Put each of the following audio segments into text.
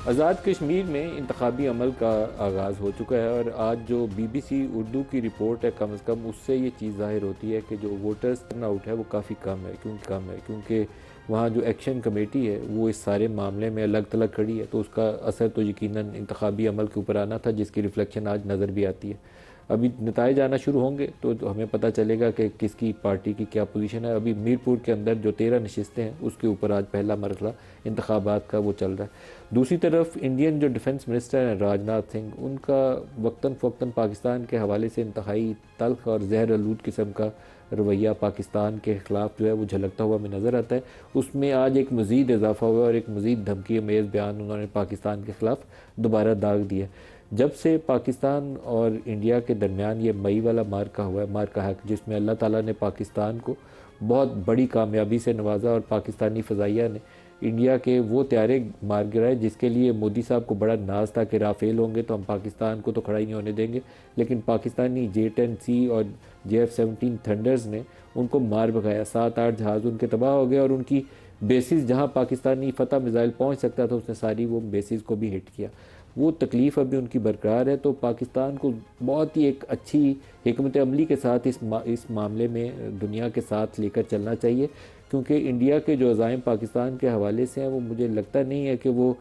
आज़ाद कश्मीर में इंतखाबी अमल का आगाज़ हो चुका है और आज जो BBC उर्दू की रिपोर्ट है कम से कम उससे ये चीज़ ज़ाहिर होती है कि जो वोटर्स टर्नआउट है वो काफ़ी कम है क्योंकि वहाँ जो एक्शन कमेटी है वो इस सारे मामले में अलग थलग खड़ी है, तो उसका असर तो यकीनन इंतखाबी अमल के ऊपर आना था, जिसकी रिफ्लेक्शन आज नज़र भी आती है। अभी नताइज आना शुरू होंगे तो हमें पता चलेगा कि किसकी पार्टी की क्या पोजीशन है। अभी मीरपुर के अंदर जो 13 नशिस्तें हैं उसके ऊपर आज पहला मरहला इंतखाबात का वो चल रहा है। दूसरी तरफ इंडियन जो डिफेंस मिनिस्टर हैं राजनाथ सिंह, उनका वक्तन फ़वक्तन पाकिस्तान के हवाले से इंतहाई तल्ख और जहर आलूद किस्म का रवैया पाकिस्तान के ख़िलाफ़ जो है वो झलकता हुआ हमें नज़र आता है। उसमें आज एक मज़ीद इजाफा हुआ और एक मज़ीद धमकी अमेज़ बयान उन्होंने पाकिस्तान के ख़िलाफ़ दोबारा दाग दिया। जब से पाकिस्तान और इंडिया के दरमियान ये मई वाला मार्का है जिसमें अल्लाह ताला ने पाकिस्तान को बहुत बड़ी कामयाबी से नवाजा और पाकिस्तानी फ़ज़ाइया ने इंडिया के वो तैयारे मार गिराए जिसके लिए मोदी साहब को बड़ा नाज था कि राफेल होंगे तो हम पाकिस्तान को तो खड़ा ही नहीं होने देंगे, लेकिन पाकिस्तानी J-10C और JF-17 थंडर्स ने उनको मार भगाया। 7-8 जहाज़ उनके तबाह हो गए और उनकी बेसिस जहां पाकिस्तानी फतह मिसाइल पहुंच सकता था उसने सारी वो बेसिस को भी हिट किया। वो तकलीफ़ अभी उनकी बरकरार है, तो पाकिस्तान को बहुत ही एक अच्छी हिकमत अमली के साथ इस मामले में दुनिया के साथ लेकर चलना चाहिए, क्योंकि इंडिया के जो अज़ाइम पाकिस्तान के हवाले से हैं वो मुझे लगता नहीं है कि वो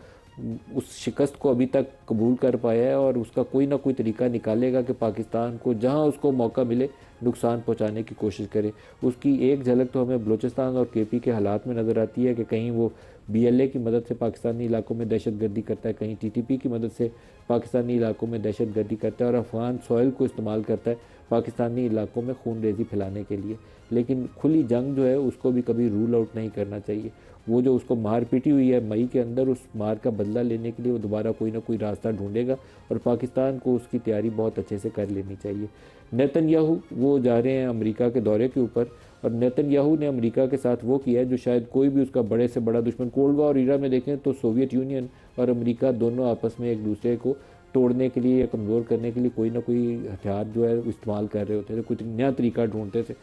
उस शिकस्त को अभी तक कबूल कर पाया है और उसका कोई ना कोई तरीका निकालेगा कि पाकिस्तान को जहां उसको मौका मिले नुकसान पहुंचाने की कोशिश करे। उसकी एक झलक तो हमें बलूचिस्तान और KP के हालात में नज़र आती है कि कहीं वो BLA की मदद से पाकिस्तानी इलाकों में दहशत गर्दी करता है, कहीं TTP की मदद से पाकिस्तानी इलाकों में दहशत गर्दी करता है और अफगान सॉइल को इस्तेमाल करता है पाकिस्तानी इलाकों में खून रेजी फैलाने के लिए। लेकिन खुली जंग जो है उसको भी कभी रूल आउट नहीं करना चाहिए। वो जो उसको मार पीटी हुई है मई के अंदर, उस मार का बदला लेने के लिए वो दोबारा कोई ना कोई रास्ता ढूंढेगा और पाकिस्तान को उसकी तैयारी बहुत अच्छे से कर लेनी चाहिए। नेतन्याहू वो जा रहे हैं अमेरिका के दौरे के ऊपर और नेतन्याहू ने अमेरिका के साथ वो किया है जो शायद कोई भी उसका बड़े से बड़ा दुश्मन, कोल्ड वॉर ईरा में देखें तो सोवियत यूनियन और अमेरिका दोनों आपस में एक दूसरे को तोड़ने के लिए या कमज़ोर करने के लिए कोई ना कोई हथियार जो है इस्तेमाल कर रहे होते थे, कुछ नया तरीका ढूंढते थे।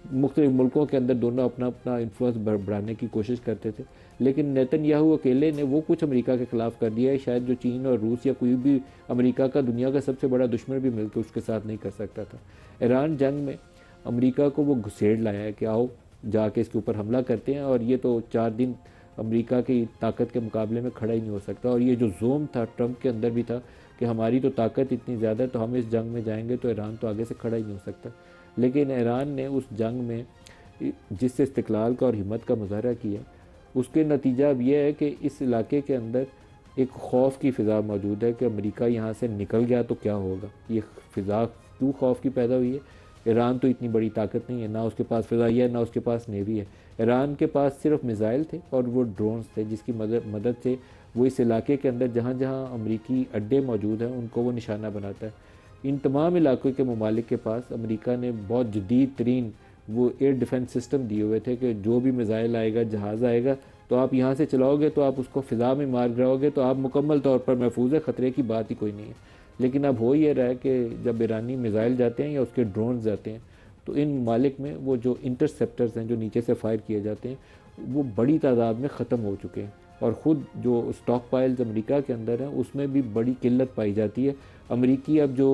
मुख्तलिफ मुल्कों के अंदर दोनों अपना अपना इन्फ्लुएंस बढ़ाने की कोशिश करते थे, लेकिन नेतन्याहू अकेले ने वो कुछ अमेरिका के ख़िलाफ़ कर दिया है शायद जो चीन और रूस या कोई भी अमेरिका का दुनिया का सबसे बड़ा दुश्मन भी मिलकर उसके साथ नहीं कर सकता था। ईरान जंग में अमेरिका को वो घुसेड़ लाया है कि आओ जाके इसके ऊपर हमला करते हैं, और ये तो 4 दिन अमेरिका की ताकत के मुकाबले में खड़ा ही नहीं हो सकता। और ये जो जोम था ट्रंप के अंदर भी था कि हमारी तो ताकत इतनी ज़्यादा है तो हम इस जंग में जाएंगे तो ईरान तो आगे से खड़ा ही नहीं हो सकता। लेकिन ईरान ने उस जंग में जिस इस्तिकलाल का और हिम्मत का मुजाहरा किया, उसके नतीजा अब यह है कि इस इलाके के अंदर एक खौफ की फ़िज़ा मौजूद है कि अमेरिका यहाँ से निकल गया तो क्या होगा। ये फ़िज़ा क्यों खौफ की पैदा हुई है? ईरान तो इतनी बड़ी ताकत नहीं है, ना उसके पास फ़िज़ाइया है ना उसके पास नेवी है। ईरान के पास सिर्फ मिसाइल थे और वो ड्रोन्स थे जिसकी मदद से वो इस इलाके के अंदर जहाँ जहाँ अमरीकी अड्डे मौजूद हैं उनको वो निशाना बनाता है। इन तमाम इलाकों के ममालिक के पास अमेरिका ने बहुत जदीद तरीन वो एयर डिफेंस सिस्टम दिए हुए थे कि जो भी मिसाइल आएगा, जहाज़ आएगा, तो आप यहाँ से चलाओगे तो आप उसको फ़िज़ा में मार गिराओगे तो आप मुकम्मल तौर पर महफूज है, ख़तरे की बात ही कोई नहीं है। लेकिन अब हो ये रहा है कि जब ईरानी मिसाइल जाते हैं या उसके ड्रोन जाते हैं तो इन ममालिक में वो जो इंटरसेप्टर्स हैं जो नीचे से फायर किए जाते हैं वो बड़ी तादाद में ख़त्म हो चुके हैं, और ख़ुद जो स्टॉक पाइल्स अमरीका के अंदर हैं उसमें भी बड़ी किल्लत पाई जाती है। अमरीकी अब जो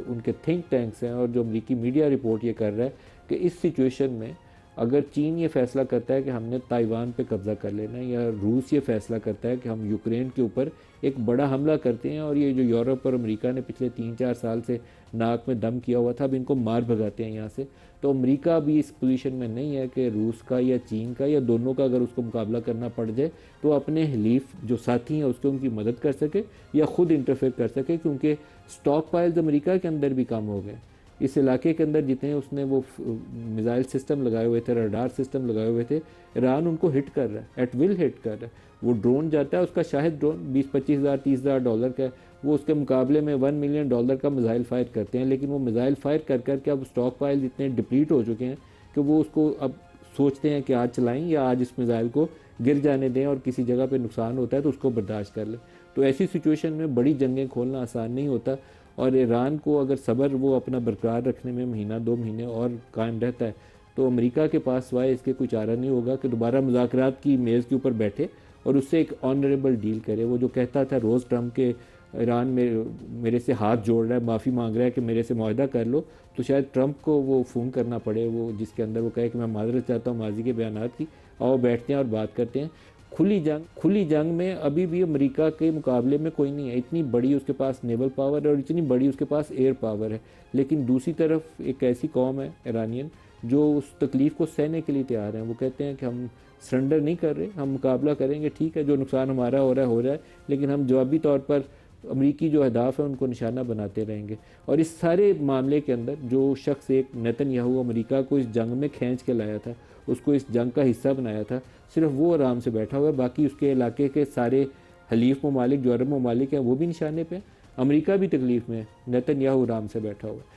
उनके थिंक टैंक्स हैं और जो अमरीकी मीडिया रिपोर्ट ये कर रहा है कि इस सिचुएशन में अगर चीन ये फैसला करता है कि हमने ताइवान पे कब्ज़ा कर लेना है या रूस ये फैसला करता है कि हम यूक्रेन के ऊपर एक बड़ा हमला करते हैं, और ये जो यूरोप और अमेरिका ने पिछले 3-4 साल से नाक में दम किया हुआ था अब इनको मार भगाते हैं यहाँ से, तो अमेरिका भी इस पोजीशन में नहीं है कि रूस का या चीन का या दोनों का अगर उसको मुकाबला करना पड़ जाए तो अपने हलीफ जो साथी हैं उसको उनकी मदद कर सके या ख़ुद इंटरफेयर कर सके, क्योंकि स्टॉक पाइल्स अमेरिका के अंदर भी कम हो गए। इस इलाके के अंदर जितने उसने वो मिसाइल सिस्टम लगाए हुए थे, रडार सिस्टम लगाए हुए थे, ईरान उनको हिट कर रहा है, एट विल हिट कर रहा है। वो ड्रोन जाता है, उसका शायद ड्रोन 20-25 हज़ार 30 हज़ार डॉलर का है, वो उसके मुकाबले में $1 मिलियन का मिसाइल फायर करते हैं, लेकिन वो मिसाइल फायर कर करके अब स्टॉक पाइल इतने डिप्लीट हो चुके हैं कि वो उसको अब सोचते हैं कि आज चलाएं या आज इस मिसाइल को गिर जाने दें और किसी जगह पे नुकसान होता है तो उसको बर्दाश्त कर लें। तो ऐसी सिचुएशन में बड़ी जंगें खोलना आसान नहीं होता, और ईरान को अगर सब्र वो अपना बरकरार रखने में महीना 2 महीने और कायम रहता है तो अमेरिका के पास सिवाय इसके कोई चारा नहीं होगा कि दोबारा मुज़ाकरात की मेज़ के ऊपर बैठे और उससे एक ऑनरेबल डील करे। वो जो कहता था रोज़ ट्रम्प के ईरान में मेरे से हाथ जोड़ रहा है, माफ़ी मांग रहा है कि मेरे से मुआहदा कर लो, तो शायद ट्रम्प को वो फ़ोन करना पड़े, वो जिसके अंदर वो कहे कि मैं माजरत चाहता हूँ माजी के बयानात की, आओ बैठते हैं और बात करते हैं। खुली जंग में अभी भी अमेरिका के मुकाबले में कोई नहीं है। इतनी बड़ी उसके पास नेवल पावर है और इतनी बड़ी उसके पास एयर पावर है, लेकिन दूसरी तरफ एक ऐसी कौम है ईरानियन जो उस तकलीफ़ को सहने के लिए तैयार हैं। वो कहते हैं कि हम सरेंडर नहीं कर रहे, हम मुकाबला करेंगे, ठीक है जो नुकसान हमारा हो रहा है, लेकिन हम जवाबी तौर पर अमरीकी जो अहदाफ है उनको निशाना बनाते रहेंगे। और इस सारे मामले के अंदर जो शख्स एक नेतन्याहू अमेरिका को इस जंग में खींच के लाया था, उसको इस जंग का हिस्सा बनाया था, सिर्फ वो आराम से बैठा हुआ है। बाकी उसके इलाके के सारे हलीफ ममालिक जो अरब ममालिक हैं वो भी निशाने पे, अमेरिका भी तकलीफ़ में है, नेतन्याहू आराम से बैठा हुआ है।